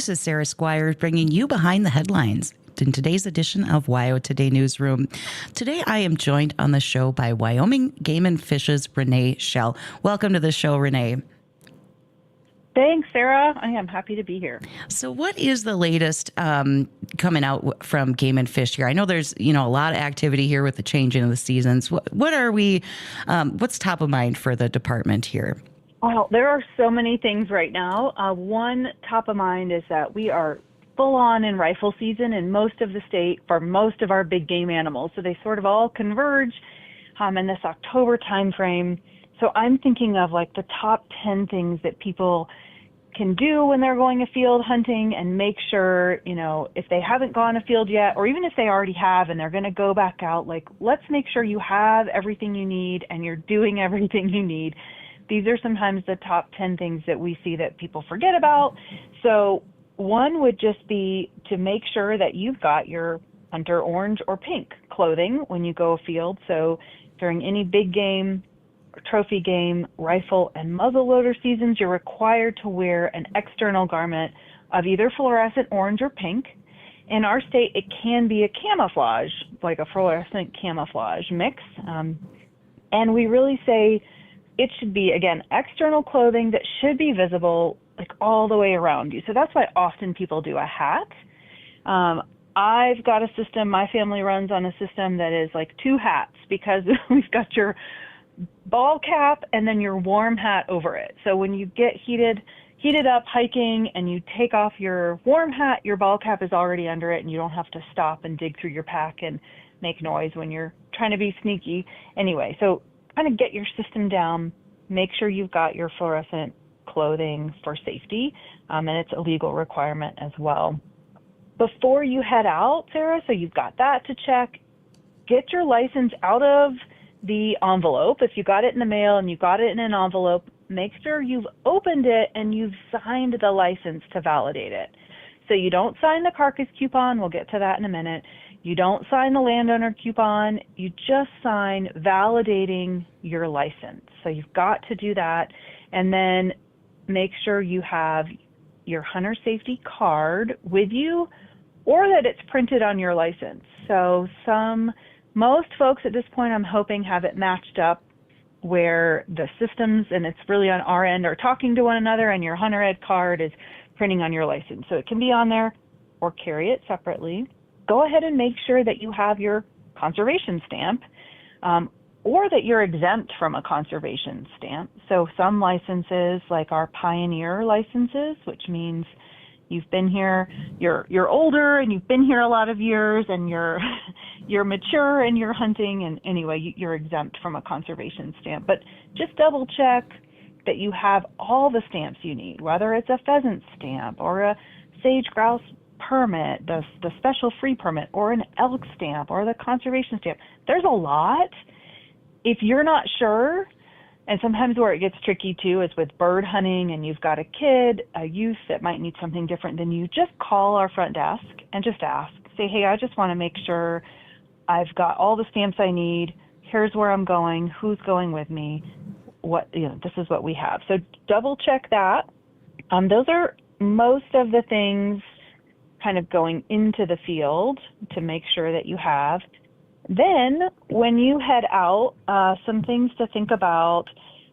This is Sarah Squires bringing you behind the headlines in today's edition of WYO Today Newsroom. Today, I am joined on the show by Wyoming Game and Fish's Rene Schell. Welcome to the show, Rene. Thanks, Sarah. I am happy to be here. So what is the latest coming out from Game and Fish here? I know there's, a lot of activity here with the changing of the seasons. What are we, what's top of mind for the department here? Well, there are so many things right now. One top of mind is that we are full on in rifle season in most of the state for most of our big game animals. So they sort of all converge in this October timeframe. So I'm thinking of like the top 10 things that people can do when they're going afield hunting and make sure, if they haven't gone afield yet, or even if they already have and they're going to go back out, like, let's make sure you have everything you need and you're doing everything you need. These are sometimes the top 10 things that we see that people forget about. So one would just be to make sure that you've got your hunter orange or pink clothing when you go afield. So during any big game, trophy game, rifle, and muzzleloader seasons, you're required to wear an external garment of either fluorescent orange or pink. In our state, it can be a camouflage, like a fluorescent camouflage mix. And we really say it should be, again, external clothing that should be visible like all the way around you. So that's why often people do a hat. I've got a system, my family runs on a system that is like two hats because we've got your ball cap and then your warm hat over it. So when you get heated up hiking and you take off your warm hat, your ball cap is already under it and you don't have to stop and dig through your pack and make noise when you're trying to be sneaky. Anyway, so kind of get your system down, make sure you've got your fluorescent clothing for safety, and it's a legal requirement as well. Before you head out, Sarah, so you've got that to check, get your license out of the envelope. If you got it in the mail and you got it in an envelope, make sure you've opened it and you've signed the license to validate it. So you don't sign the carcass coupon, we'll get to that in a minute. You don't sign the landowner coupon, you just sign validating your license. So you've got to do that. And then make sure you have your hunter safety card with you or that it's printed on your license. So most folks at this point, I'm hoping, have it matched up where the systems, and it's really on our end, are talking to one another and your hunter ed card is printing on your license. So it can be on there or carry it separately. Go ahead and make sure that you have your conservation stamp or that you're exempt from a conservation stamp. So some licenses, like our pioneer licenses, which means you've been here, you're older and you've been here a lot of years and you're mature in your hunting, and anyway, you're exempt from a conservation stamp. But just double check that you have all the stamps you need, whether it's a pheasant stamp or a sage grouse permit, the special free permit, or an elk stamp or the conservation stamp. There's a lot. If you're not sure, and sometimes where it gets tricky too is with bird hunting and you've got a kid, a youth that might need something different than you, just call our front desk and just ask. Say, hey, I just want to make sure I've got all the stamps I need. Here's where I'm going. Who's going with me? This is what we have. So double check that. Those are most of the things kind of going into the field to make sure that you have. Then when you head out, some things to think about.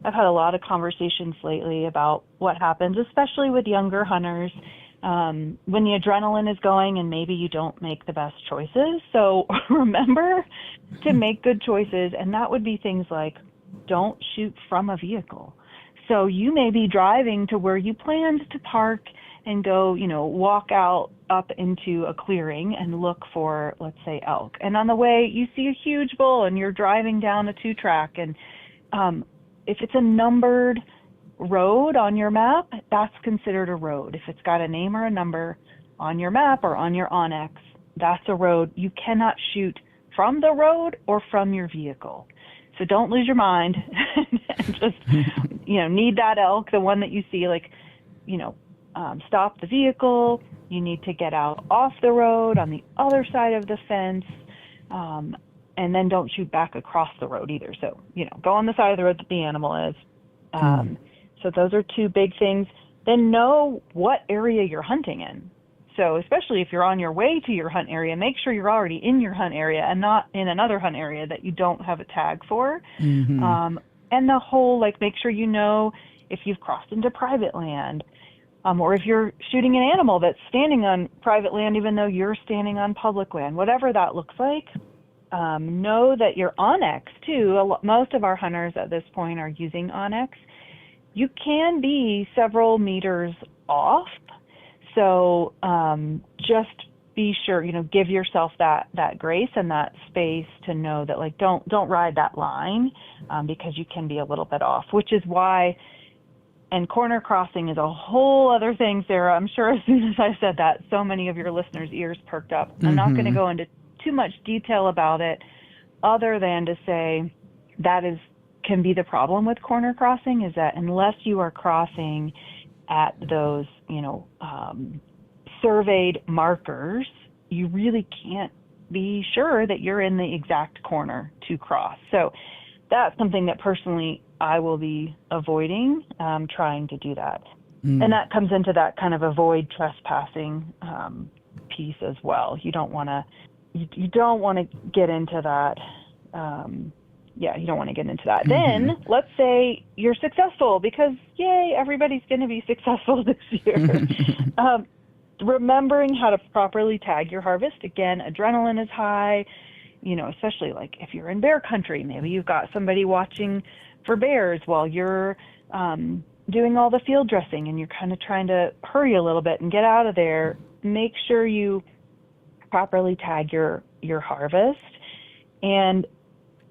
I've had a lot of conversations lately about what happens, especially with younger hunters, when the adrenaline is going and maybe you don't make the best choices. So remember to make good choices, and that would be things like don't shoot from a vehicle. So you may be driving to where you planned to park and go, walk out up into a clearing and look for, let's say, elk. And on the way, you see a huge bull and you're driving down a 2-track. And if it's a numbered road on your map, that's considered a road. If it's got a name or a number on your map or on your onX, that's a road. You cannot shoot from the road or from your vehicle. So don't lose your mind and just, need that elk, the one that you see, stop the vehicle. You need to get out off the road on the other side of the fence, and then don't shoot back across the road either. So, go on the side of the road that the animal is. So those are two big things. then know what area you're hunting in. So especially if you're on your way to your hunt area, make sure you're already in your hunt area and not in another hunt area that you don't have a tag for. And the whole, like, make sure you know if you've crossed into private land, or if you're shooting an animal that's standing on private land even though you're standing on public land, whatever that looks like. Know that your onX, too, most of our hunters at this point are using onX. You can be several meters off, so just be sure, give yourself that grace and that space to know that, like, don't ride that line, because you can be a little bit off, which is why, and corner crossing is a whole other thing, Sarah. I'm sure as soon as I said that, so many of your listeners' ears perked up. I'm not going to go into too much detail about it, other than to say that can be the problem with corner crossing, is that unless you are crossing at those, surveyed markers, you really can't be sure that you're in the exact corner to cross. So that's something that personally I will be avoiding, trying to do that. And that comes into that kind of avoid trespassing piece as well. You don't want to get into that. You don't want to get into that. Then let's say you're successful, because yay, everybody's going to be successful this year. Remembering how to properly tag your harvest. Again, adrenaline is high, especially like if you're in bear country, maybe you've got somebody watching for bears while you're doing all the field dressing and you're kind of trying to hurry a little bit and get out of there. Make sure you properly tag your harvest. And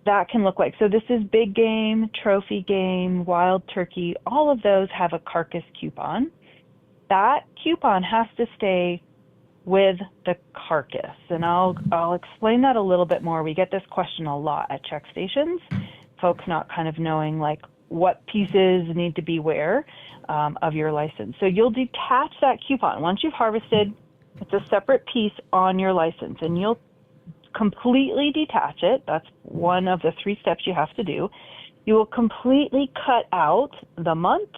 that can look like, so this is big game, trophy game, wild turkey, all of those have a carcass coupon. That coupon has to stay with the carcass. And I'll explain that a little bit more. We get this question a lot at check stations, folks not kind of knowing like what pieces need to be where of your license. So you'll detach that coupon. Once you've harvested, it's a separate piece on your license, and you'll completely detach it. That's one of the 3 steps you have to do. You will completely cut out the month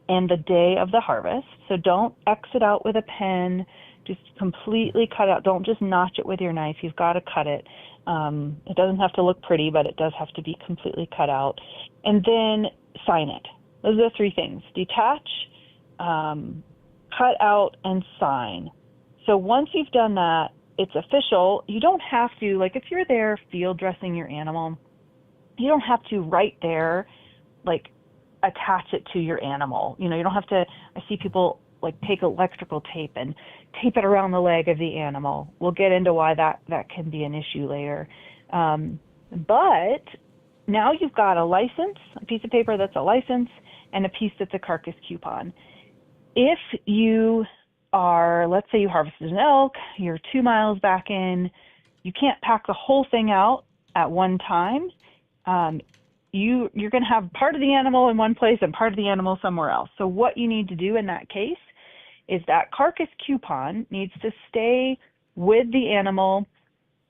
and the day of the harvest. So don't X it out with a pen. Just completely cut out. Don't just notch it with your knife. You've got to cut it. It doesn't have to look pretty, but it does have to be completely cut out. And then sign it. Those are the 3 things: detach, cut out, and sign. So once you've done that, it's official. You don't have to, like if you're there field dressing your animal, you don't have to right there, like, attach it to your animal. You don't have to, I see people like take electrical tape and tape it around the leg of the animal. We'll get into why that can be an issue later. But now you've got a license, a piece of paper that's a license, and a piece that's a carcass coupon. If you are, let's say you harvested an elk, you're 2 miles back in, you can't pack the whole thing out at one time. You're going to have part of the animal in one place and part of the animal somewhere else. So what you need to do in that case is that carcass coupon needs to stay with the animal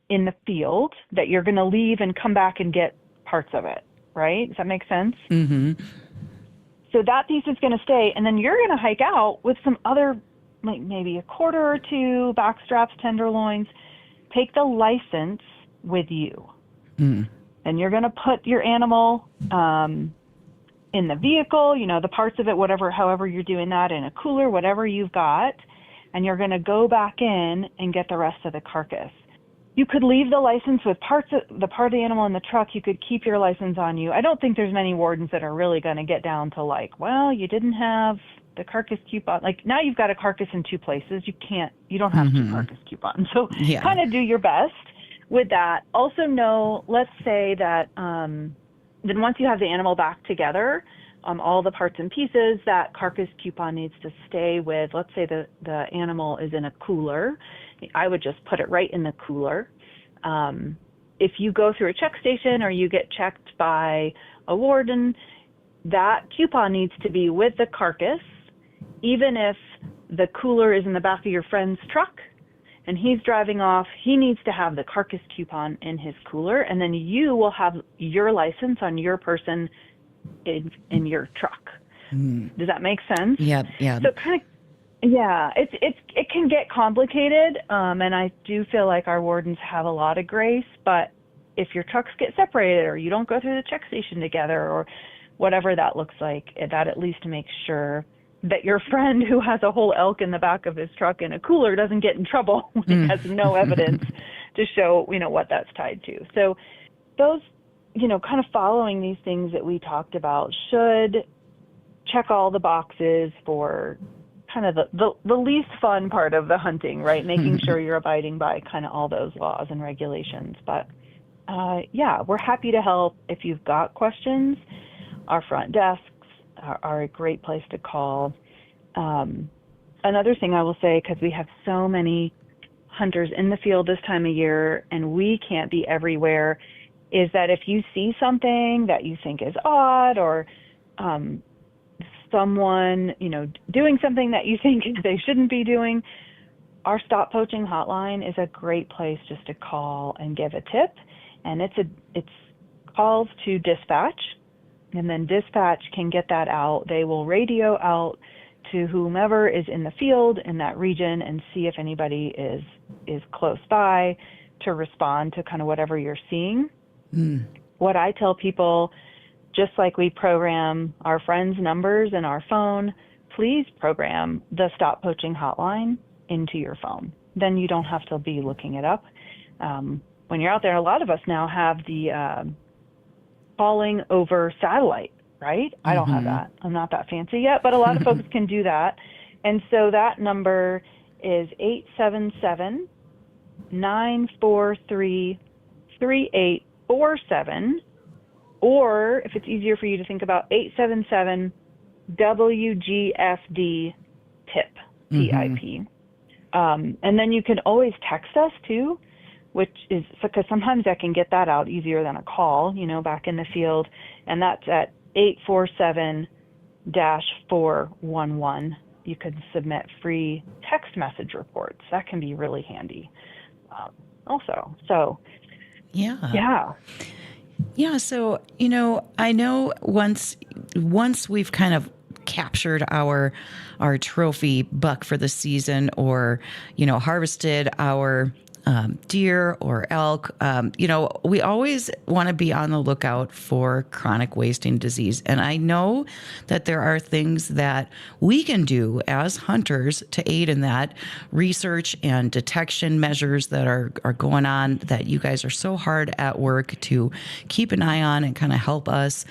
in the field that you're going to leave and come back and get parts of it, right? Does that make sense? Mm-hmm. So that piece is going to stay, and then you're going to hike out with some other, like maybe a quarter or 2, back straps, tenderloins. Take the license with you. And you're going to put your animal in the vehicle, the parts of it, however you're doing that, in a cooler, whatever you've got, and you're going to go back in and get the rest of the carcass. You could leave the license with the part of the animal in the truck. You could keep your license on you. I don't think there's many wardens that are really going to get down to like, well, you didn't have the carcass coupon. Like now you've got a carcass in 2 places. You don't have 2 carcass coupons. So kind of do your best with that. Also know, let's say that then once you have the animal back together, all the parts and pieces, that carcass coupon needs to stay with, let's say the animal is in a cooler. I would just put it right in the cooler. If you go through a check station or you get checked by a warden, that coupon needs to be with the carcass. Even if the cooler is in the back of your friend's truck and he's driving off, he needs to have the carcass coupon in his cooler, and then you will have your license on your person in your truck. Does that make sense? Yep, yep. So kind of, yeah, it can get complicated, and I do feel like our wardens have a lot of grace. But if your trucks get separated, or you don't go through the check station together, or whatever that looks like, that at least makes sure that your friend who has a whole elk in the back of his truck in a cooler doesn't get in trouble when he has no evidence to show, what that's tied to. So those, kind of following these things that we talked about should check all the boxes for kind of the least fun part of the hunting, right? Making sure you're abiding by kind of all those laws and regulations. But yeah, we're happy to help if you've got questions. Our front desks are a great place to call. Another thing I will say, because we have so many hunters in the field this time of year and we can't be everywhere, is that if you see something that you think is odd, or someone, doing something that you think they shouldn't be doing, our stop poaching hotline is a great place just to call and give a tip. And it's calls to dispatch, and then dispatch can get that out. They will radio out to whomever is in the field in that region and see if anybody is close by to respond to kind of whatever you're seeing. What I tell people, just like we program our friends' numbers in our phone, please program the stop poaching hotline into your phone. Then you don't have to be looking it up. When you're out there, a lot of us now have the calling over satellite, right? I don't have that. I'm not that fancy yet, but a lot of folks can do that. And so that number is 877-943-3847. Or if it's easier for you to think about, 877 WGFD TIP, TIP. And then you can always text us too, which is because sometimes I can get that out easier than a call, back in the field. And that's at 847-411. You can submit free text message reports. That can be really handy also. So, yeah. Yeah, so I know once we've kind of captured our trophy buck for the season, or harvested our deer or elk, we always want to be on the lookout for chronic wasting disease. And I know that there are things that we can do as hunters to aid in that research and detection measures that are going on, that you guys are so hard at work to keep an eye on and kind of help us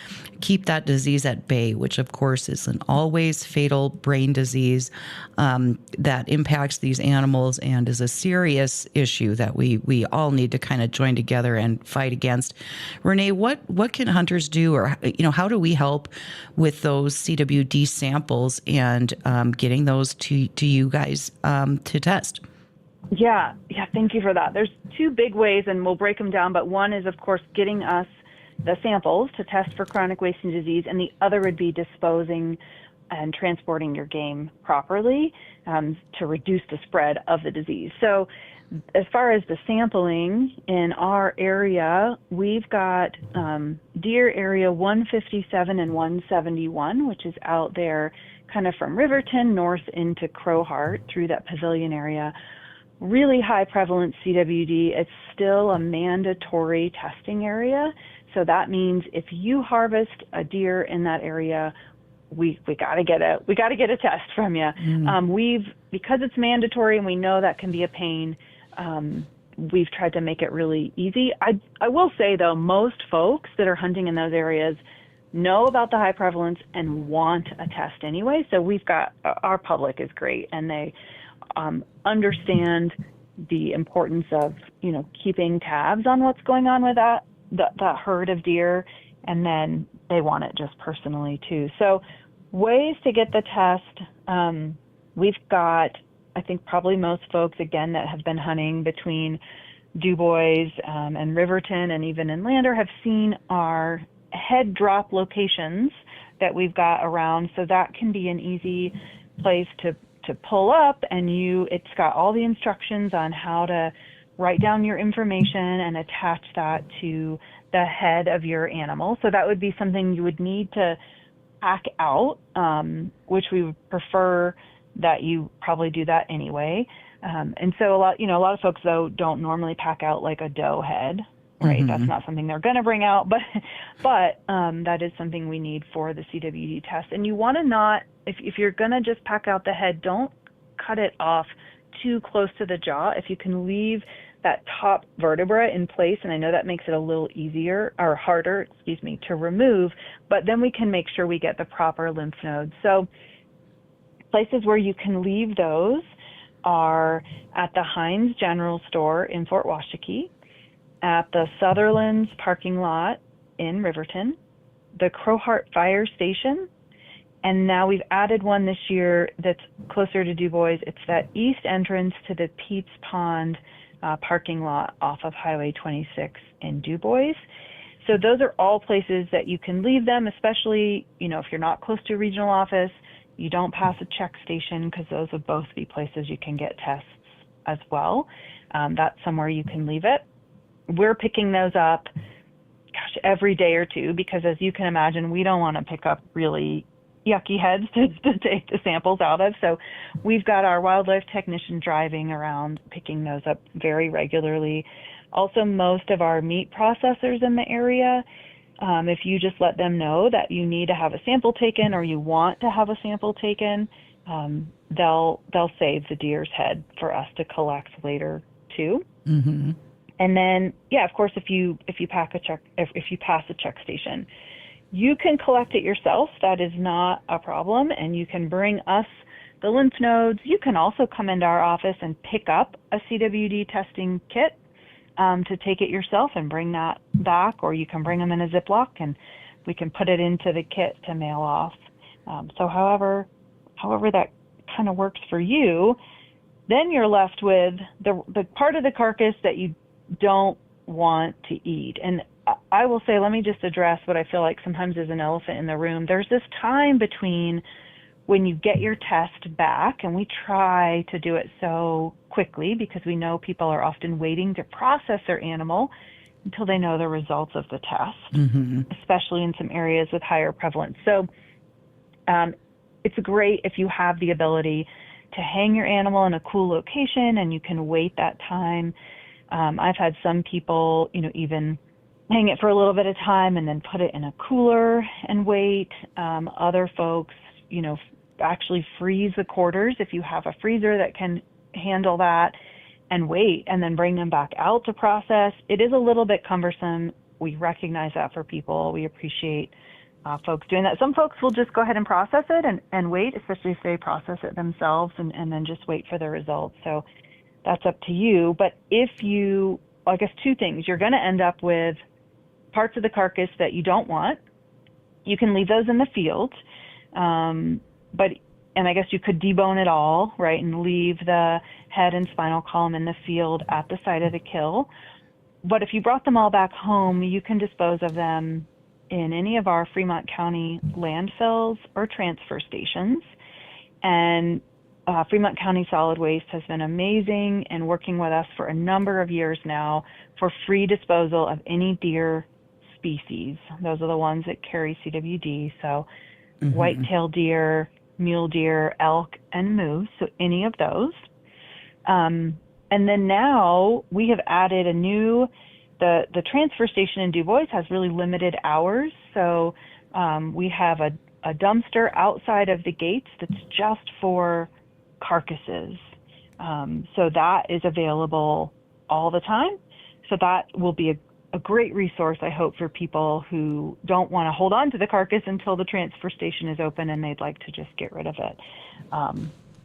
keep that disease at bay, which of course is an always fatal brain disease that impacts these animals and is a serious issue that we all need to kind of join together and fight against. Renee, what can hunters do, or how do we help with those CWD samples and getting those to you guys to test? Yeah, thank you for that. There's two big ways, and we'll break them down, but one is, of course, getting us the samples to test for chronic wasting disease, and the other would be disposing and transporting your game properly to reduce the spread of the disease. So as far as the sampling in our area, we've got deer area 157 and 171, which is out there kind of from Riverton north into Crowheart through that pavilion area. Really high prevalence CWD. It's still a mandatory testing area. So that means if you harvest a deer in that area, we got to get a test from you. Because it's mandatory and we know that can be a pain, we've tried to make it really easy. I will say though, most folks that are hunting in those areas know about the high prevalence and want a test anyway. So we've got, our public is great, and they understand the importance of keeping tabs on what's going on with that herd of deer, and then they want it just personally too. So ways to get the test, we've got, I think probably most folks, again, that have been hunting between DuBois and Riverton and even Inlander have seen our head drop locations that we've got around. So that can be an easy place to pull up, and it's got all the instructions on how to write down your information and attach that to the head of your animal. So that would be something you would need to pack out, which we would prefer that you probably do that anyway. And so a lot of folks though don't normally pack out like a doe head, right? Mm-hmm. That's not something they're going to bring out, but that is something we need for the CWD test. And you want to not, if you're going to just pack out the head, don't cut it off too close to the jaw. If you can leave that top vertebra in place, and I know that makes it a little easier or harder, to remove, but then we can make sure we get the proper lymph nodes. So places where you can leave those are at the Heinz General Store in Fort Washakie, at the Sutherland's parking lot in Riverton, the Crowheart Fire Station, and now we've added one this year that's closer to DuBois. It's that east entrance to the Pete's Pond parking lot off of Highway 26 in DuBois. So those are all places that you can leave them, especially, if you're not close to a regional office, you don't pass a check station, because those would both be places you can get tests as well. That's somewhere you can leave it. We're picking those up, every day or two, because as you can imagine, we don't want to pick up really yucky heads to take the samples out of. So we've got our wildlife technician driving around picking those up very regularly. Also, most of our meat processors in the area, if you just let them know that you need to have a sample taken or you want to have a sample taken, they'll save the deer's head for us to collect later too. Mm-hmm. And then, of course, if you pass a check station, you can collect it yourself. That is not a problem, and you can bring us the lymph nodes. You can also come into our office and pick up a CWD testing kit to take it yourself and bring that back, or you can bring them in a Ziploc and we can put it into the kit to mail off. So however that kind of works for you, then you're left with the part of the carcass that you don't want to eat. And I will say, let me just address what I feel like sometimes is an elephant in the room. There's this time between when you get your test back, and we try to do it so quickly because we know people are often waiting to process their animal until they know the results of the test, especially in some areas with higher prevalence. So it's great if you have the ability to hang your animal in a cool location and you can wait that time. I've had some people, even hang it for a little bit of time and then put it in a cooler and wait. Other folks, actually freeze the quarters if you have a freezer that can handle that, and wait and then bring them back out to process. It is a little bit cumbersome. We recognize that for people. We appreciate folks doing that. Some folks will just go ahead and process it and wait, especially if they process it themselves and then just wait for the results. So that's up to you. But if you, I guess two things, you're going to end up with parts of the carcass that you don't want. You can leave those in the field. And I guess you could debone it all, right, and leave the head and spinal column in the field at the site of the kill. But if you brought them all back home, you can dispose of them in any of our Fremont County landfills or transfer stations. And Fremont County Solid Waste has been amazing and working with us for a number of years now for free disposal of any deer species. Those are the ones that carry CWD. So white-tailed deer, mule deer, elk, and moose, so any of those. And then now we have added the transfer station in DuBois has really limited hours. So we have a dumpster outside of the gates that's just for carcasses. So that is available all the time. So that will be a great resource, I hope, for people who don't want to hold on to the carcass until the transfer station is open and they'd like to just get rid of it.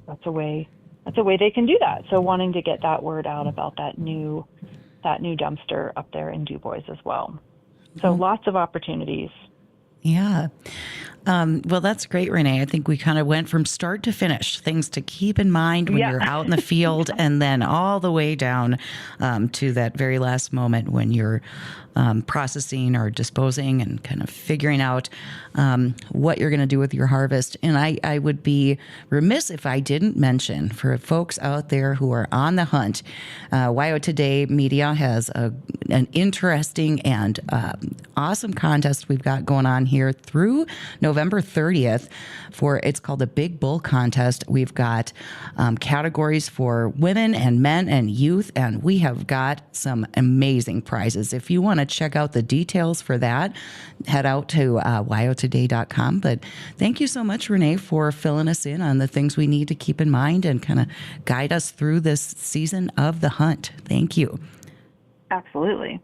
That's a way they can do that. So wanting to get that word out about that new dumpster up there in DuBois as well. So lots of opportunities. Yeah. Well, that's great, Rene. I think we kind of went from start to finish, things to keep in mind when you're out in the field, and then all the way down to that very last moment when you're processing or disposing and kind of figuring out what you're going to do with your harvest. And I would be remiss if I didn't mention, for folks out there who are on the hunt, WYO Today Media has an interesting and awesome contest we've got going on here through November 30th it's called the Big Bull Contest. We've got categories for women and men and youth, and we have got some amazing prizes. If you want to check out the details for that, head out to wyotoday.com. But thank you so much, Rene, for filling us in on the things we need to keep in mind and kind of guide us through this season of the hunt. Thank you. Absolutely.